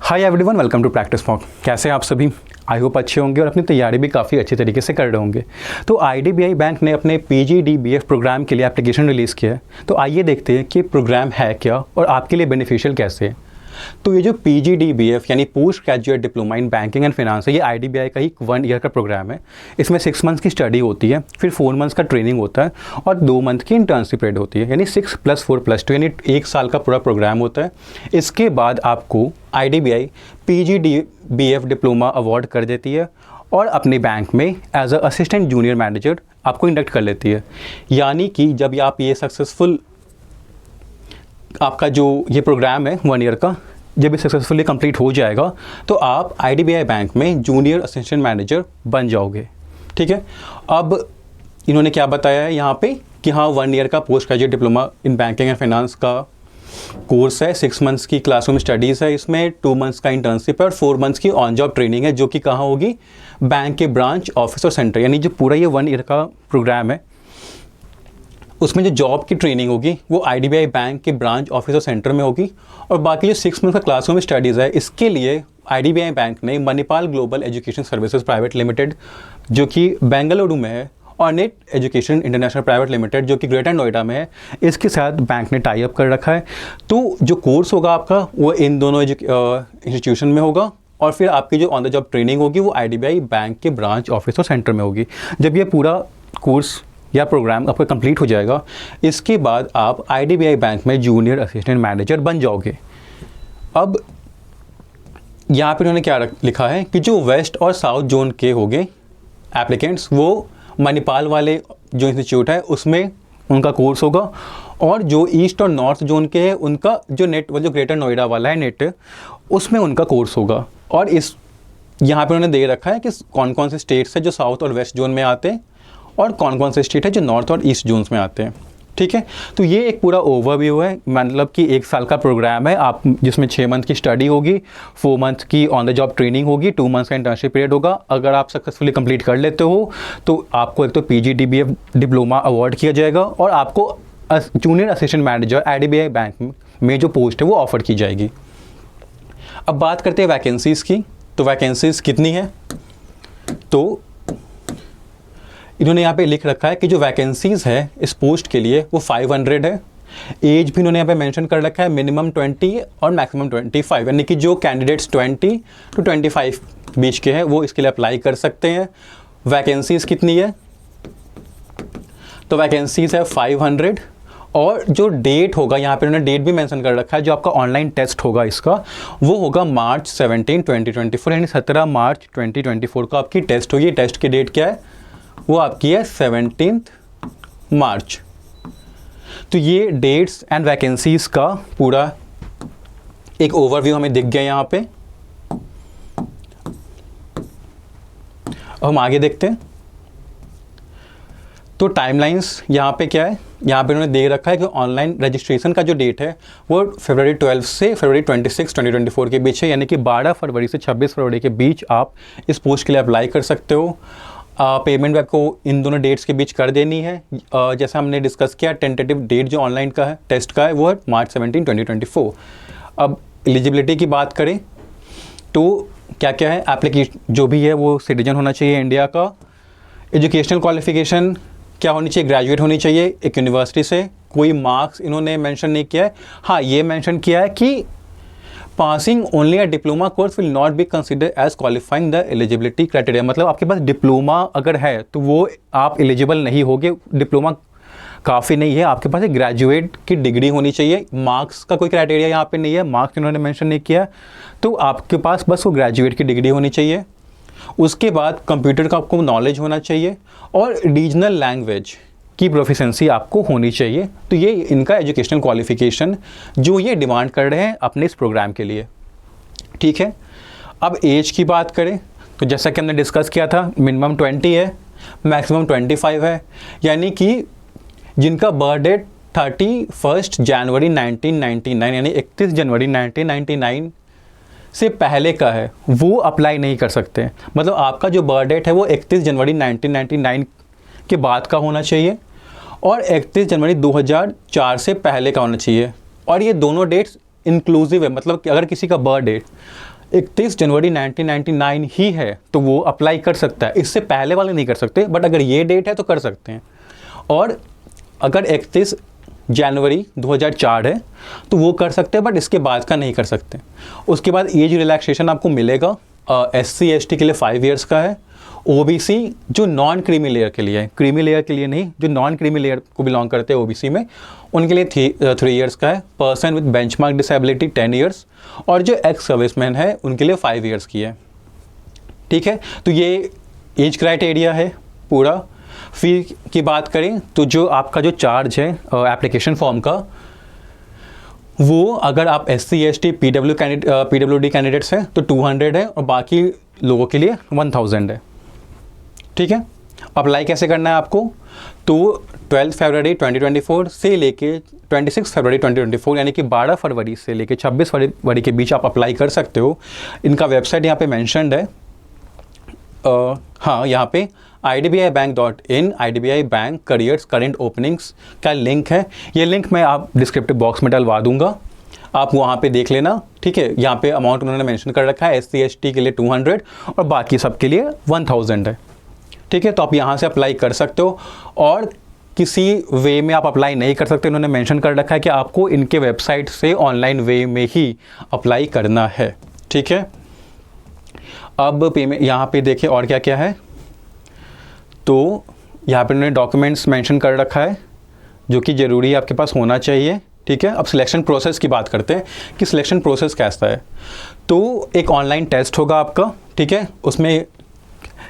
Hi everyone, welcome to practice mock. कैसे हैं आप सभी? आई होप अच्छे होंगे और अपनी तैयारी भी काफ़ी अच्छे तरीके से कर रहे होंगे। तो आईडीबीआई बैंक ने अपने पीजीडीबीएफ प्रोग्राम के लिए एप्लीकेशन रिलीज़ किया है। तो आइए देखते हैं कि प्रोग्राम है क्या और आपके लिए बेनिफिशियल कैसे है। तो ये जो पीजीडीबीएफ यानी post graduate diploma in banking and finance है, ये आईडीबीआई का ही 1 ईयर का प्रोग्राम है। इसमें 6 मंथ्स की स्टडी होती है, फिर 4 मंथ्स का ट्रेनिंग होता है और 2 मंथ की इंटर्नशिप पीरियड होती है, यानी 6 + 4 + 2 यानी 1 साल का पूरा प्रोग्राम होता है। इसके बाद आपको आईडीबीआई पीजीडीबीएफ डिप्लोमा अवार्ड कर देती है और अपने बैंक में as a assistant junior manager आपको इंडक्ट कर लेती है। यानी कि जब आप ये सक्सेसफुल आपका जो ये प्रोग्राम है 1 ईयर का, जब ये सक्सेसफुली कंप्लीट हो जाएगा तो आप आईडीबीआई बैंक में जूनियर असिस्टेंट मैनेजर बन जाओगे। ठीक है। अब इन्होंने क्या बताया है यहाँ पे कि हाँ 1 ईयर का post graduate diploma in banking and finance का कोर्स है, 6 मंथ्स की क्लासरूम स्टडीज़ है, इसमें 2 मंथ्स का इंटर्नशिप है और 4 मंथ्स की ऑन जॉब ट्रेनिंग है, जो कि कहाँ होगी? बैंक के ब्रांच ऑफिस और सेंटर। यानी जो पूरा ये 1 ईयर का प्रोग्राम है उसमें जो जॉब की ट्रेनिंग होगी वो आईडीबीआई बैंक के ब्रांच ऑफिस और सेंटर में होगी। और बाकी जो 6 मंथ का क्लासरूम स्टडीज़ है, इसके लिए आईडीबीआई बैंक ने Manipal global education services private limited जो कि बेंगलुरु में है और net education international private limited जो कि ग्रेटर नोएडा में है, इसके साथ बैंक ने टाई अप कर रखा है। तो जो कोर्स होगा आपका वो इन दोनों इंस्टीट्यूशन में होगा और फिर आपकी जो ऑन द जॉब ट्रेनिंग होगी वो आईडीबीआई बैंक के ब्रांच ऑफिस और सेंटर में होगी। जब ये पूरा कोर्स या प्रोग्राम आपका कंप्लीट हो जाएगा, इसके बाद आप आईडीबीआई बैंक में जूनियर असिस्टेंट मैनेजर बन जाओगे। अब यहाँ पे उन्होंने क्या लिखा है कि जो वेस्ट और साउथ जोन के होंगे एप्लीकेंट्स, वो मणिपाल वाले जो इंस्टीट्यूट है उसमें उनका कोर्स होगा, और जो ईस्ट और नॉर्थ जोन के हैं उनका जो नेट वो जो ग्रेटर नोएडा वाला है नेट, उसमें उनका कोर्स होगा। और इस यहाँ पे उन्होंने दे रखा है कि कौन कौन से स्टेट्स है जो साउथ और वेस्ट जोन में आते हैं और कौन कौन से स्टेट है जो नॉर्थ और ईस्ट जोन्स में आते हैं। ठीक है। तो ये एक पूरा ओवरव्यू है, मतलब कि 1 साल का प्रोग्राम है आप जिसमें 6 मंथ की स्टडी होगी, 4 मंथ की ऑन द जॉब ट्रेनिंग होगी, 2 मंथ्स का इंटर्नशिप पीरियड होगा। अगर आप सक्सेसफुली कंप्लीट कर लेते हो तो आपको एक तो पीजीडीबीएफ डिप्लोमा अवार्ड किया जाएगा और आपको junior assistant manager IDBI bank में जो पोस्ट है वो ऑफर की जाएगी। अब बात करते हैं वैकेंसीज़ की। तो वैकेंसीज़ कितनी है? तो इन्होंने यहाँ पे लिख रखा है कि जो वैकेंसीज़ है इस पोस्ट के लिए वो 500 है। एज भी इन्होंने यहाँ पे मेंशन कर रखा है, मिनिमम 20 और मैक्सिमम 25, यानी कि जो कैंडिडेट्स 20 to 25 बीच के हैं वो इसके लिए अप्लाई कर सकते हैं। वैकेंसीज़ कितनी है? तो वैकेंसीज़ है 500 और जो डेट होगा यहाँ पे उन्होंने डेट भी मेंशन कर रखा है, जो आपका ऑनलाइन टेस्ट होगा इसका वो होगा March 17, 2024, यानी 17 मार्च 2024 को आपकी टेस्ट होगी। टेस्ट की डेट क्या है? वो आपकी है 17 मार्च। तो ये डेट्स एंड वैकेंसीज़ का पूरा एक ओवरव्यू हमें दिख गया यहाँ पे। हम आगे देखते हैं। तो टाइमलाइंस यहाँ पे क्या है? यहाँ पे उन्होंने दे रखा है कि ऑनलाइन रजिस्ट्रेशन का जो डेट है वो फरवरी 12 से फरवरी 26, 2024 के बीच है, यानी कि 12 फरवरी से 26 फरवरी के बीच आप इस पोस्ट के लिए अप्लाई कर सकते हो। पेमेंट आपको इन दोनों डेट्स के बीच कर देनी है। जैसा हमने डिस्कस किया, टेंटेटिव डेट जो ऑनलाइन का है टेस्ट का है वो है March 17, 2024। अब एलिजिबिलिटी की बात करें तो क्या क्या है? एप्लीकेशन जो भी है वो सिटीजन होना चाहिए इंडिया का। एजुकेशनल क्वालिफिकेशन क्या होनी चाहिए? ग्रेजुएट होनी चाहिए एक यूनिवर्सिटी से। कोई मार्क्स इन्होंने मेंशन नहीं किया है। हाँ, ये मेंशन किया है कि passing only a diploma course will not be consider as qualifying the eligibility criteria. मतलब आपके पास डिप्लोमा अगर है तो वो आप एलिजिबल नहीं होगे, डिप्लोमा काफ़ी नहीं है, आपके पास एक ग्रेजुएट की डिग्री होनी चाहिए। मार्क्स का कोई क्राइटेरिया यहाँ पे नहीं है, मार्क्स इन्होंने मेंशन नहीं किया, तो आपके पास बस वो ग्रेजुएट की डिग्री होनी चाहिए। उसके बाद कंप्यूटर का आपको नॉलेज होना चाहिए और रीजनल लैंग्वेज की प्रोफिशेंसी आपको होनी चाहिए। तो ये इनका एजुकेशनल क्वालिफिकेशन जो ये डिमांड कर रहे हैं अपने इस प्रोग्राम के लिए। ठीक है। अब एज की बात करें तो जैसा कि हमने डिस्कस किया था, मिनिमम 20 है, मैक्सिमम 25 है, यानी कि जिनका बर्थ डेट 31 जनवरी 1999 यानी 31 जनवरी 1999 से पहले का है वो अप्लाई नहीं कर सकते। मतलब आपका जो बर्थ डेट है वो 31 जनवरी 1999 के बाद का होना चाहिए और 31 जनवरी 2004 से पहले का होना चाहिए। और ये दोनों डेट्स इंक्लूसिव है, मतलब कि अगर किसी का बर्थ डेट 31 जनवरी 1999 ही है तो वो अप्लाई कर सकता है, इससे पहले वाले नहीं कर सकते, बट अगर ये डेट है तो कर सकते हैं। और अगर 31 जनवरी 2004 है तो वो कर सकते हैं, बट इसके बाद का नहीं कर सकते। उसके बाद एज रिलैक्सेशन आपको मिलेगा, SC ST के लिए 5 इयर्स का है, OBC जो नॉन क्रीमी लेयर के लिए है, क्रीमी लेयर के लिए नहीं, जो नॉन क्रीमी लेयर को बिलोंग करते हैं OBC में, उनके लिए 3 इयर्स का है। Person with benchmark disability 10 years, और जो एक्स सर्विसमैन है उनके लिए 5 इयर्स की है। ठीक है, तो ये एज क्राइटेरिया है पूरा। फी की बात करें तो जो आपका जो चार्ज है एप्लीकेशन फॉर्म का, वो अगर आप SC ST PWD कैंडिडेट्स हैं तो 200 है, और बाकी लोगों के लिए 1000 है। ठीक है, अप्लाई कैसे करना है आपको, तो 12 फरवरी 2024 से लेके 26 फरवरी 2024 यानी कि 12 फरवरी से लेके 26 फरवरी के बीच आप अप्लाई कर सकते हो। इनका वेबसाइट यहाँ पे मैंशनड है, हाँ यहाँ पे idbibank.in, IDBI bank careers current openings का लिंक है। ये लिंक मैं आप डिस्क्रिप्टिव बॉक्स में डलवा दूंगा, आप वहाँ पे देख लेना। ठीक है, यहाँ पे अमाउंट उन्होंने मेंशन कर रखा है, SC ST के लिए 200 और बाकी सब के लिए 1000 है। ठीक है, तो आप यहाँ से अप्लाई कर सकते हो, और किसी वे में आप अप्लाई नहीं कर सकते। उन्होंने मेंशन कर रखा है कि आपको इनके वेबसाइट से ऑनलाइन वे में ही अप्लाई करना है। ठीक है, अब पेमेंट यहाँ पे देखें और क्या क्या है, तो यहाँ पे उन्होंने डॉक्यूमेंट्स मेंशन कर रखा है जो कि ज़रूरी आपके पास होना चाहिए। ठीक है, अब सिलेक्शन प्रोसेस की बात करते हैं कि सिलेक्शन प्रोसेस कैसा है। तो एक ऑनलाइन टेस्ट होगा आपका, ठीक है, उसमें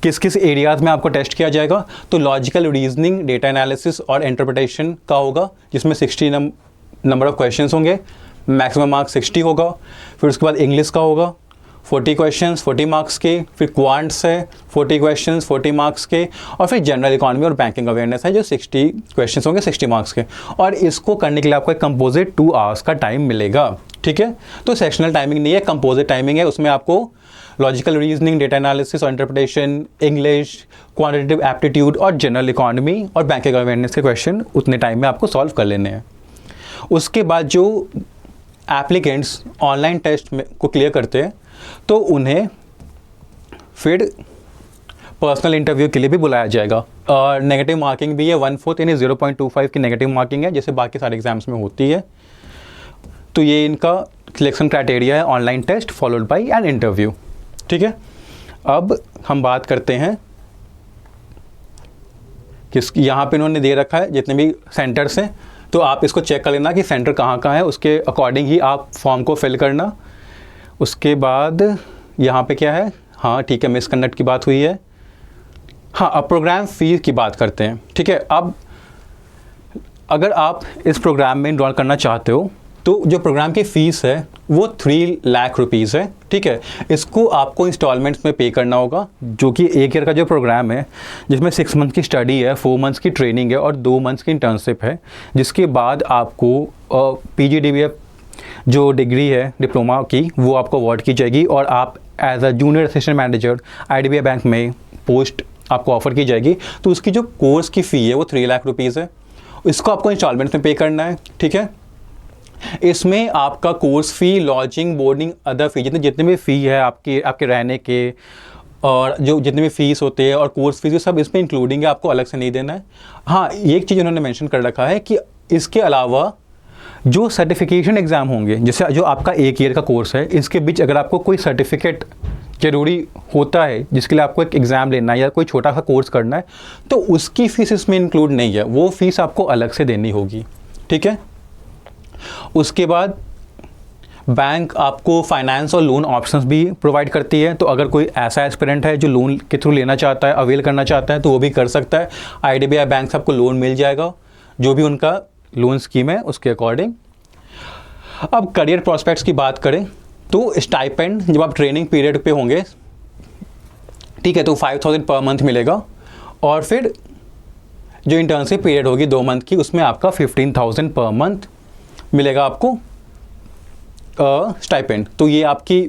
किस किस एरियाज़ में आपको टेस्ट किया जाएगा, तो लॉजिकल रीजनिंग, डेटा एनालिसिस और इंटरप्रिटेशन का होगा, जिसमें 60 नंबर ऑफ क्वेश्चंस होंगे, मैक्सिमम मार्क्स 60 होगा। फिर उसके बाद इंग्लिश का होगा 40 क्वेश्चंस 40 मार्क्स के, फिर क्वांट्स है 40 क्वेश्चंस 40 मार्क्स के, और फिर जनरल इकोनॉमी और बैंकिंग अवेयरनेस है जो 60 क्वेश्चंस होंगे 60 मार्क्स के। और इसको करने के लिए आपको एक कंपोजिट 2 आवर्स का टाइम मिलेगा। ठीक है, तो सेक्शनल टाइमिंग नहीं है, कंपोजिट टाइमिंग है। उसमें आपको लॉजिकल रीजनिंग, डेटा एनालिसिस और इंटरप्रिटेशन, इंग्लिश, क्वांटिटेटिव एप्टीट्यूड और जनरल इकोनॉमी और बैंकिंग अवेयरनेस के क्वेश्चन उतने टाइम में आपको सॉल्व कर लेने हैं। उसके बाद जो एप्लीकेंट्स ऑनलाइन टेस्ट में को क्लियर करते हैं तो उन्हें फिर पर्सनल इंटरव्यू के लिए भी बुलाया जाएगा, और नेगेटिव मार्किंग भी है 1/4 यानी 0.25 की नेगेटिव मार्किंग है, जैसे बाकी सारे एग्जाम्स में होती है। तो ये इनका सिलेक्शन क्राइटेरिया है, online test followed by an interview. ठीक है, अब हम बात करते हैं किस, यहाँ पे इन्होंने दे रखा है जितने भी सेंटर्स हैं, तो आप इसको चेक कर लेना कि सेंटर कहाँ कहाँ है, उसके अकॉर्डिंग ही आप फॉर्म को फिल करना। उसके बाद यहाँ पे क्या है, हाँ ठीक है, मिसकंडक्ट की बात हुई है। हाँ, अब प्रोग्राम फीस की बात करते हैं। ठीक है, अब अगर आप इस प्रोग्राम में इनरोल करना चाहते हो तो जो प्रोग्राम की फ़ीस है वो 3 लाख रुपीज़ है। ठीक है, इसको आपको इंस्टॉलमेंट्स में पे करना होगा, जो कि 1 ईयर का जो प्रोग्राम है जिसमें 6 मंथ की स्टडी है, 4 मंथ्स की ट्रेनिंग है और 2 मंथ्स की इंटर्नशिप है, जिसके बाद आपको PGDBF जो डिग्री है डिप्लोमा की वो आपको अवार्ड की जाएगी, और आप as a junior assistant manager IDBI bank में पोस्ट आपको ऑफर की जाएगी। तो उसकी जो कोर्स की फ़ी है वो 3 लाख रुपीज़ है, इसको आपको इंस्टॉलमेंट में पे करना है। ठीक है, इसमें आपका कोर्स फ़ी, लॉजिंग, बोर्डिंग, अदर फी, जितने भी फ़ी है आपके रहने के और जो जितने भी फ़ीस होते हैं और कोर्स फीस, सब इसमें इंक्लूडिंग है, आपको अलग से नहीं देना है। हाँ, एक चीज़ उन्होंने मेंशन कर रखा है कि इसके अलावा जो सर्टिफिकेशन एग्ज़ाम होंगे, जैसे जो आपका 1 ईयर का कोर्स है, इसके बीच अगर आपको कोई सर्टिफिकेट ज़रूरी होता है जिसके लिए आपको एक एग्ज़ाम लेना है या कोई छोटा सा कोर्स करना है, तो उसकी फ़ीस इसमें इंक्लूड नहीं है, वो फ़ीस आपको अलग से देनी होगी। ठीक है, उसके बाद बैंक आपको फाइनेंस और लोन ऑप्शंस भी प्रोवाइड करती है, तो अगर कोई ऐसा एस्पिरेंट है जो लोन के थ्रू लेना चाहता है, अवेल करना चाहता है, तो वो भी कर सकता है। IDBI बैंक से आपको लोन मिल जाएगा, जो भी उनका लोन स्कीम है उसके अकॉर्डिंग। अब करियर प्रॉस्पेक्ट्स की बात करें तो स्टाइपेंड जब आप ट्रेनिंग पीरियड पे होंगे, ठीक है, तो 5000 पर मंथ मिलेगा, और फिर जो इंटर्नशिप पीरियड होगी 2 मंथ की, उसमें आपका 15000 पर मंथ मिलेगा आपको स्टाइपेंड। तो ये आपकी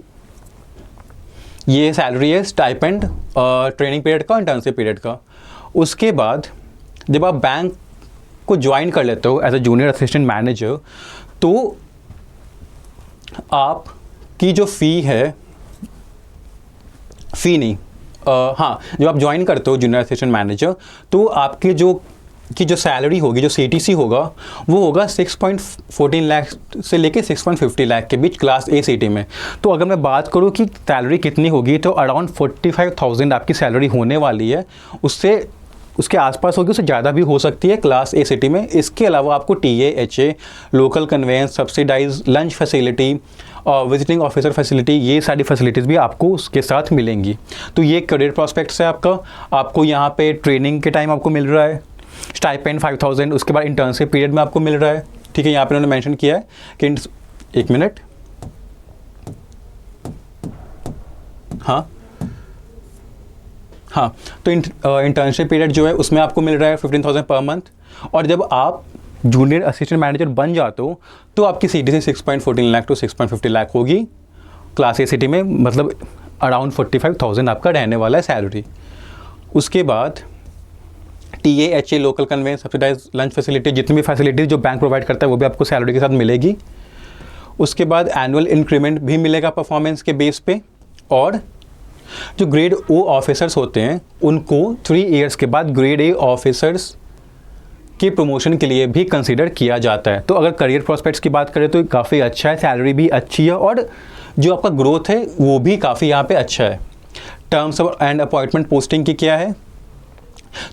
ये सैलरी है स्टाइपेंड ट्रेनिंग पीरियड का, इंटर्नशिप पीरियड का। उसके बाद जब आप बैंक को ज्वाइन कर लेते हो as a junior assistant manager, तो आपकी जो फ़ी है फ़ी नहीं, हाँ, जब आप ज्वाइन करते हो जूनियर असिस्टेंट मैनेजर, तो आपके जो सैलरी होगी, जो CTC होगा, वो होगा 6.14 लाख से लेके 6.50 लाख के बीच क्लास A सिटी में। तो अगर मैं बात करूँ कि सैलरी कितनी होगी, तो अराउंड 45,000 आपकी सैलरी होने वाली है। उसके आसपास होगी, उससे ज़्यादा भी हो सकती है क्लास A सिटी में। इसके अलावा आपको TA, HA, local conveyance, subsidize lunch facility और विजिटिंग ऑफिसर फैसिलिटी, ये सारी फैसिलिटीज़ भी आपको उसके साथ मिलेंगी। तो ये करियर प्रॉस्पेक्ट्स है आपको यहाँ पे ट्रेनिंग के टाइम आपको मिल रहा है स्टाइपेंड 5,000, उसके बाद इंटर्नशिप पीरियड में आपको मिल रहा है। ठीक है, यहाँ पे उन्होंने मेंशन किया है कि एक मिनट, हाँ, तो इंटर्नशिप पीरियड जो है उसमें आपको मिल रहा है 15,000 पर मंथ। और जब आप जूनियर असिस्टेंट मैनेजर बन जाते हो तो आपकी CTC 6.14 लाख टू 6.50 लाख होगी क्लास A सिटी में, मतलब अराउंड 45,000 आपका रहने वाला है सैलरी। उसके बाद TA, HA, local conveyance, subsidize lunch facility, जितनी भी फैसिलिटीज़ जो बैंक प्रोवाइड करता है वो भी आपको सैलरी के साथ मिलेगी। उसके बाद एनुअल इंक्रीमेंट भी मिलेगा परफॉर्मेंस के बेस पे। और जो ग्रेड O ऑफिसर्स होते हैं उनको 3 ईयर्स के बाद ग्रेड A ऑफिसर्स के प्रमोशन के लिए भी कंसीडर किया जाता है। तो अगर करियर प्रॉस्पेक्ट्स की बात करें तो काफ़ी अच्छा है, सैलरी भी अच्छी है और जो आपका ग्रोथ है वो भी काफ़ी यहाँ पे अच्छा है। टर्म्स एंड अपॉइंटमेंट पोस्टिंग की क्या है,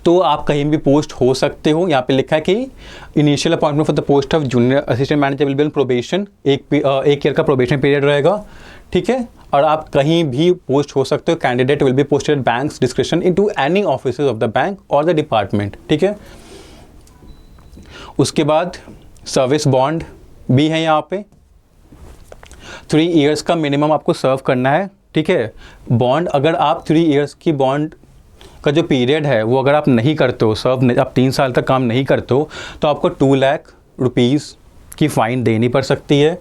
तो आप कहीं भी पोस्ट हो सकते हो। यहाँ पे लिखा है कि initial appointment for the post of junior assistant manager will be on probation, एक ईयर का प्रोबेशन पीरियड रहेगा। ठीक है, और आप कहीं भी पोस्ट हो सकते हो। Candidate will be posted banks description into any offices of the bank और द डिपार्टमेंट। ठीक है, उसके बाद सर्विस बॉन्ड भी है यहाँ पे, 3 ईयर्स का मिनिमम आपको सर्व करना है। ठीक है, बॉन्ड अगर आप 3 ईयर्स की बॉन्ड का जो पीरियड है वो अगर आप नहीं करते हो सर्व, आप 3 साल तक काम नहीं करते हो, तो आपको 2 लाख रुपीज़ की फ़ाइन देनी पड़ सकती है।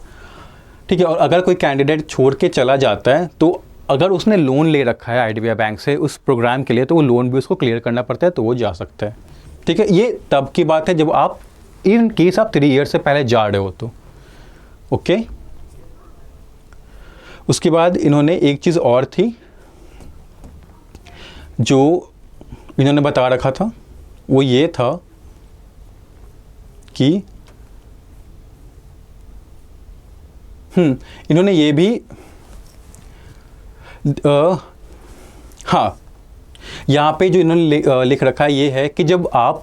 ठीक है, और अगर कोई कैंडिडेट छोड़ के चला जाता है तो अगर उसने लोन ले रखा है IDBI बैंक से उस प्रोग्राम के लिए, तो वो लोन भी उसको क्लियर करना पड़ता है, तो वो जा सकता है। ठीक है, ये तब की बात है जब आप इन केस आप 3 ईयर से पहले जा रहे हो तो। ओके, उसके बाद इन्होंने एक चीज़ और थी जो इन्होंने बता रखा था, वो ये था कि इन्होंने ये भी हाँ, यहाँ पे जो इन्होंने लिख रखा है ये है कि जब आप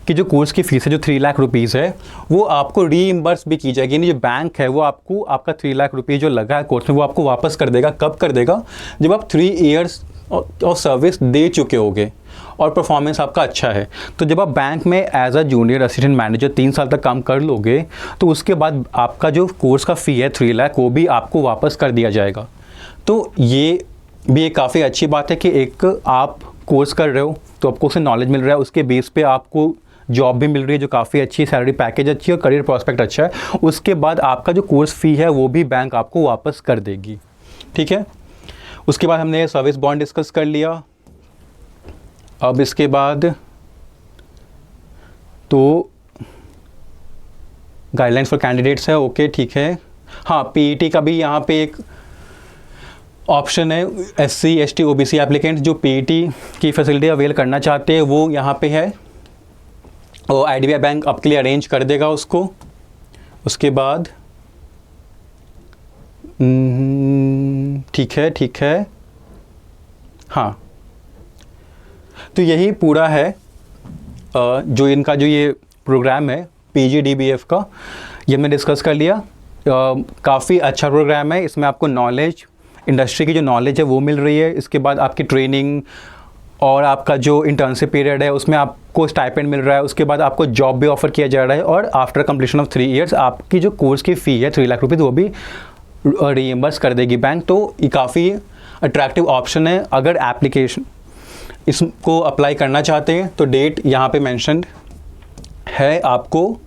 कि जो कोर्स की फ़ीस है जो 3 लाख रुपीज़ है वो आपको रीइम्बर्स भी की जाएगी। यानी जो बैंक है वो आपको आपका 3 लाख रुपये जो लगा है कोर्स में वो आपको वापस कर देगा। कब कर देगा? जब आप 3 ईयर्स और सर्विस दे चुके होगे और परफॉर्मेंस आपका अच्छा है। तो जब आप बैंक में as a junior assistant manager 3 साल तक काम कर लोगे तो उसके बाद आपका जो कोर्स का फ़ी है 3 लाख वो भी आपको वापस कर दिया जाएगा। तो ये भी एक काफ़ी अच्छी बात है कि एक आप कोर्स कर रहे हो तो आपको उससे नॉलेज मिल रहा है, उसके बेस पे आपको जॉब भी मिल रही है जो काफ़ी अच्छी है, सैलरी पैकेज अच्छी है और करियर प्रॉस्पेक्ट अच्छा है। उसके बाद आपका जो कोर्स फ़ी है वो भी बैंक आपको वापस कर देगी। ठीक है, उसके बाद हमने सर्विस बॉन्ड डिस्कस कर लिया। अब इसके बाद तो गाइडलाइंस फॉर कैंडिडेट्स है। ओके, ठीक है। हाँ, पीईटी का भी यहाँ पे एक ऑप्शन है। SC ST OBC एप्लीकेंट जो पीईटी की फैसिलिटी अवेल करना चाहते हैं वो यहाँ पे है और IDBI बैंक आपके लिए अरेंज कर देगा उसको। उसके बाद ठीक है हाँ, तो यही पूरा है जो इनका जो ये प्रोग्राम है PGDBF का, ये हमने डिस्कस कर लिया। काफ़ी अच्छा प्रोग्राम है, इसमें आपको नॉलेज, इंडस्ट्री की जो नॉलेज है वो मिल रही है। इसके बाद आपकी ट्रेनिंग और आपका जो इंटर्नशिप पीरियड है उसमें आपको स्टाइपेंड मिल रहा है। उसके बाद आपको जॉब भी ऑफर किया जा रहा है और आफ्टर कंप्लीशन ऑफ 3 ईयर्स आपकी जो कोर्स की फ़ी है 3 लाख रुपीज़ वो भी रीइंबर्स कर देगी बैंक। तो ये काफ़ी अट्रैक्टिव ऑप्शन है। अगर एप्लीकेशन इसको अप्लाई करना चाहते हैं तो डेट यहाँ पे मेंशन्ड है आपको,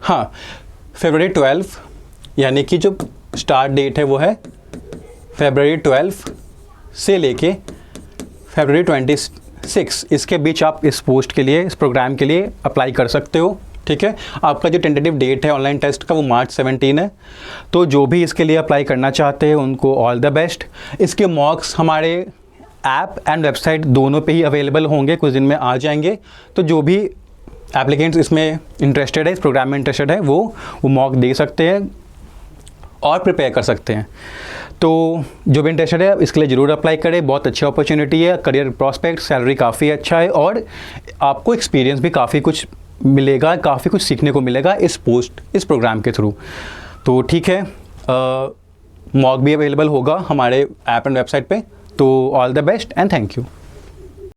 हाँ, February 12, यानी कि जो स्टार्ट डेट है वो है February 12 से लेके February 26, इसके बीच आप इस पोस्ट के लिए, इस प्रोग्राम के लिए अप्लाई कर सकते हो। ठीक है। आपका जो टेंटेटिव डेट है ऑनलाइन टेस्ट का वो मार्च 17 है। तो जो भी इसके लिए अप्लाई करना चाहते हैं उनको ऑल द बेस्ट। इसके मॉक्स हमारे ऐप एंड वेबसाइट दोनों पे ही अवेलेबल होंगे, कुछ दिन में आ जाएंगे। तो जो भी एप्लीकेंट्स इसमें इंटरेस्टेड है, इस प्रोग्राम में इंटरेस्टेड है, वो मॉक दे सकते हैं और प्रिपेयर कर सकते हैं। तो जो भी इंटरेस्टेड है इसके लिए ज़रूर अप्लाई करें। बहुत अच्छी अपॉर्चुनिटी है, करियर प्रॉस्पेक्ट, सैलरी काफ़ी अच्छा है और आपको एक्सपीरियंस भी काफ़ी कुछ मिलेगा, काफ़ी कुछ सीखने को मिलेगा इस प्रोग्राम के थ्रू। तो ठीक है, मॉक भी अवेलेबल होगा हमारे ऐप एंड वेबसाइट पे। तो all the best and thank you.